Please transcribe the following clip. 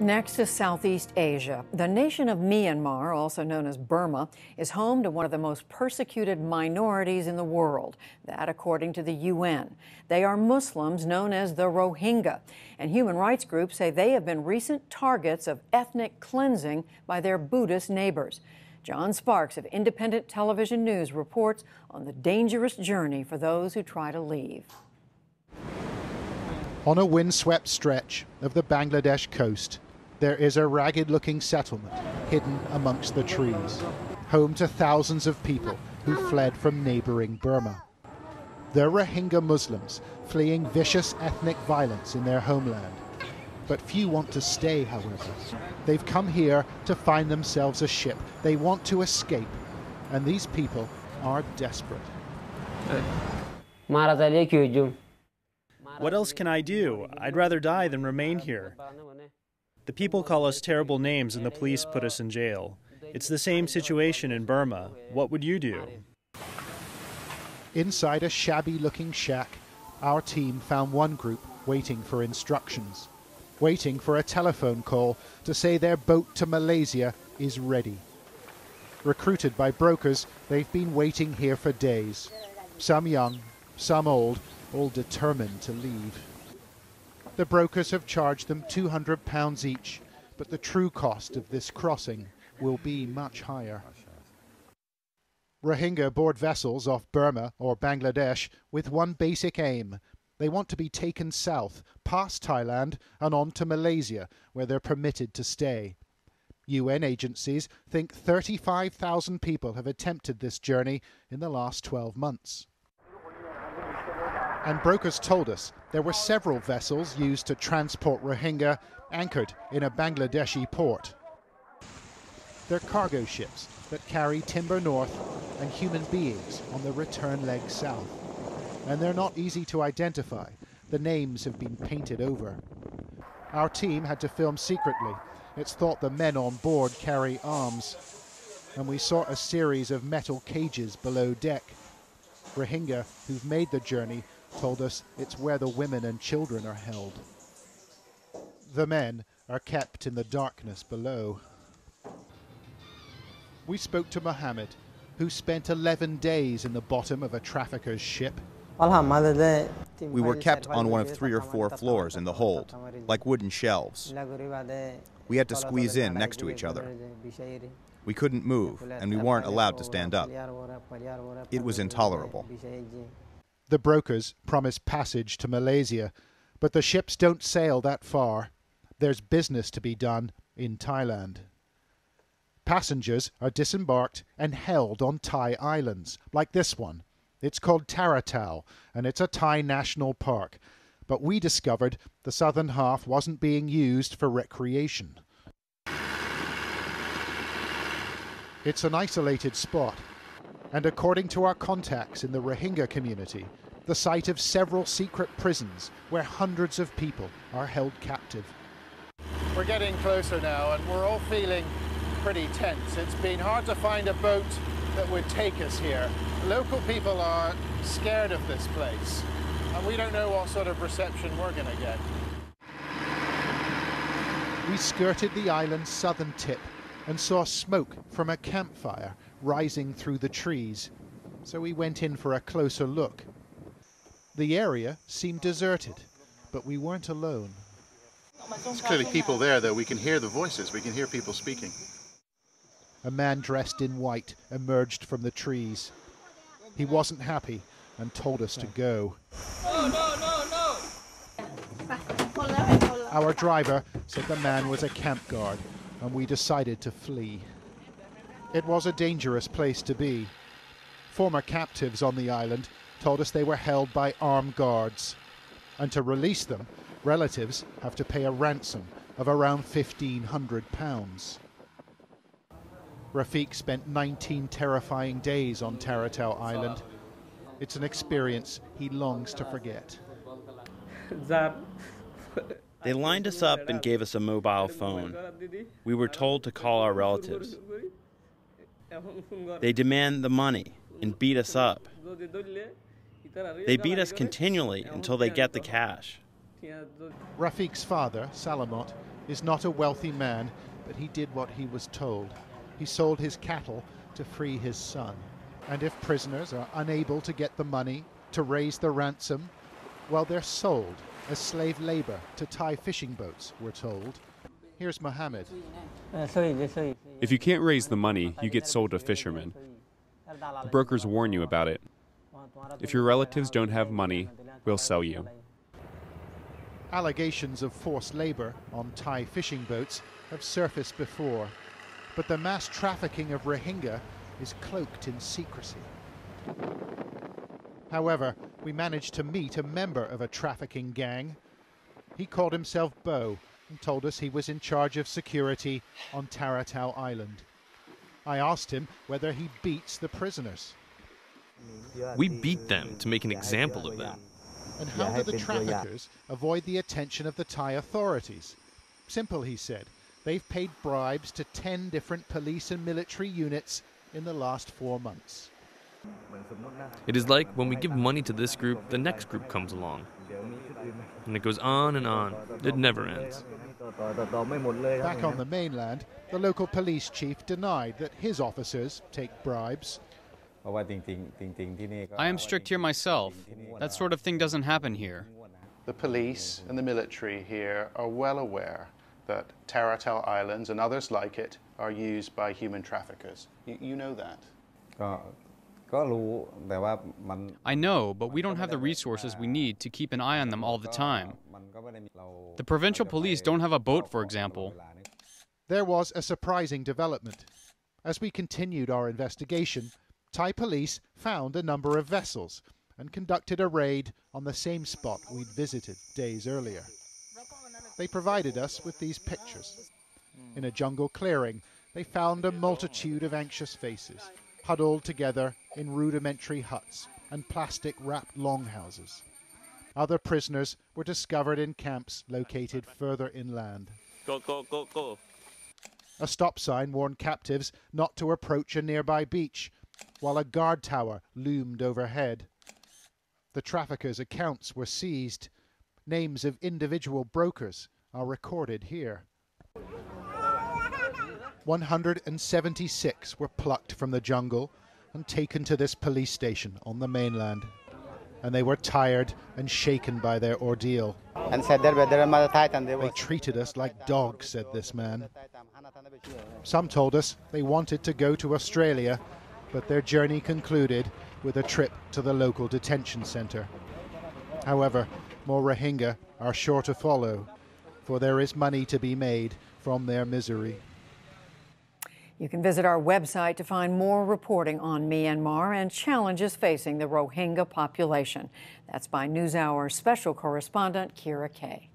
Next to Southeast Asia, the nation of Myanmar, also known as Burma, is home to one of the most persecuted minorities in the world. That, according to the UN. They are Muslims known as the Rohingya, and human rights groups say they have been recent targets of ethnic cleansing by their Buddhist neighbors. John Sparks of Independent Television News reports on the dangerous journey for those who try to leave. On a windswept stretch of the Bangladesh coast, there is a ragged-looking settlement hidden amongst the trees, home to thousands of people who fled from neighbouring Burma. They're Rohingya Muslims fleeing vicious ethnic violence in their homeland. But few want to stay, however. They've come here to find themselves a ship. They want to escape, and these people are desperate. What else can I do? I'd rather die than remain here. The people call us terrible names and the police put us in jail. It's the same situation in Burma. What would you do? Inside a shabby-looking shack, our team found one group waiting for instructions, waiting for a telephone call to say their boat to Malaysia is ready. Recruited by brokers, they've been waiting here for days. Some young, some old, all determined to leave. The brokers have charged them £200 each, but the true cost of this crossing will be much higher. Rohingya board vessels off Burma or Bangladesh with one basic aim. They want to be taken south, past Thailand and on to Malaysia, where they're permitted to stay. UN agencies think 35,000 people have attempted this journey in the last 12 months. And brokers told us there were several vessels used to transport Rohingya anchored in a Bangladeshi port. They're cargo ships that carry timber north and human beings on the return leg south. And they're not easy to identify. The names have been painted over. Our team had to film secretly. It's thought the men on board carry arms. And we saw a series of metal cages below deck. Rohingya, who've made the journey, told us it's where the women and children are held. The men are kept in the darkness below. We spoke to Mohammed, who spent 11 days in the bottom of a trafficker's ship. We were kept on one of 3 or 4 floors in the hold, like wooden shelves. We had to squeeze in next to each other. We couldn't move, and we weren't allowed to stand up. It was intolerable. The brokers promised passage to Malaysia, but the ships don't sail that far. There's business to be done in Thailand. Passengers are disembarked and held on Thai islands, like this one. It's called Taratau, and it's a Thai national park. But we discovered the southern half wasn't being used for recreation. It's an isolated spot, and according to our contacts in the Rohingya community, the site of several secret prisons where hundreds of people are held captive. We're getting closer now, and we're all feeling pretty tense. It's been hard to find a boat that would take us here. Local people are scared of this place, and we don't know what sort of reception we're going to get. We skirted the island's southern tip and saw smoke from a campfire rising through the trees, so we went in for a closer look. The area seemed deserted, but we weren't alone. There's clearly people there, though. We can hear the voices. We can hear people speaking. A man dressed in white emerged from the trees. He wasn't happy and told us to go. No! Our driver said the man was a camp guard, and we decided to flee. It was a dangerous place to be. Former captives on the island told us they were held by armed guards, and to release them, relatives have to pay a ransom of around £1,500. Rafiq spent 19 terrifying days on Taratau Island. It's an experience he longs to forget. They lined us up and gave us a mobile phone. We were told to call our relatives. They demand the money and beat us up. They beat us continually until they get the cash. Rafiq's father, Salamot, is not a wealthy man, but he did what he was told. He sold his cattle to free his son. And if prisoners are unable to get the money to raise the ransom, well, they're sold as slave labor to Thai fishing boats, we're told. Here's Mohammed. If you can't raise the money, you get sold to fishermen. The brokers warn you about it. If your relatives don't have money, we'll sell you. Allegations of forced labor on Thai fishing boats have surfaced before, but the mass trafficking of Rohingya is cloaked in secrecy. However, we managed to meet a member of a trafficking gang. He called himself Bo and told us he was in charge of security on Taratau Island. I asked him whether he beats the prisoners. We beat them to make an example of them. And how do the traffickers avoid the attention of the Thai authorities? Simple, he said. They've paid bribes to 10 different police and military units in the last 4 months. It is like when we give money to this group, the next group comes along. And it goes on and on. It never ends. Back on the mainland, the local police chief denied that his officers take bribes. I am strict here myself. That sort of thing doesn't happen here. The police and the military here are well aware that Taratau Islands and others like it are used by human traffickers. You know that? I know, but we don't have the resources we need to keep an eye on them all the time. The provincial police don't have a boat, for example. There was a surprising development. As we continued our investigation, Thai police found a number of vessels and conducted a raid on the same spot we'd visited days earlier. They provided us with these pictures. In a jungle clearing, they found a multitude of anxious faces, huddled together in rudimentary huts and plastic-wrapped longhouses. Other prisoners were discovered in camps located further inland. Go. A stop sign warned captives not to approach a nearby beach, while a guard tower loomed overhead. The traffickers' accounts were seized. Names of individual brokers are recorded here. 176 were plucked from the jungle and taken to this police station on the mainland. And they were tired and shaken by their ordeal. They treated us like dogs, said this man. Some told us they wanted to go to Australia, but their journey concluded with a trip to the local detention centre. However, more Rohingya are sure to follow, for there is money to be made from their misery. You can visit our website to find more reporting on Myanmar and challenges facing the Rohingya population. That's by NewsHour special correspondent Kira Kay.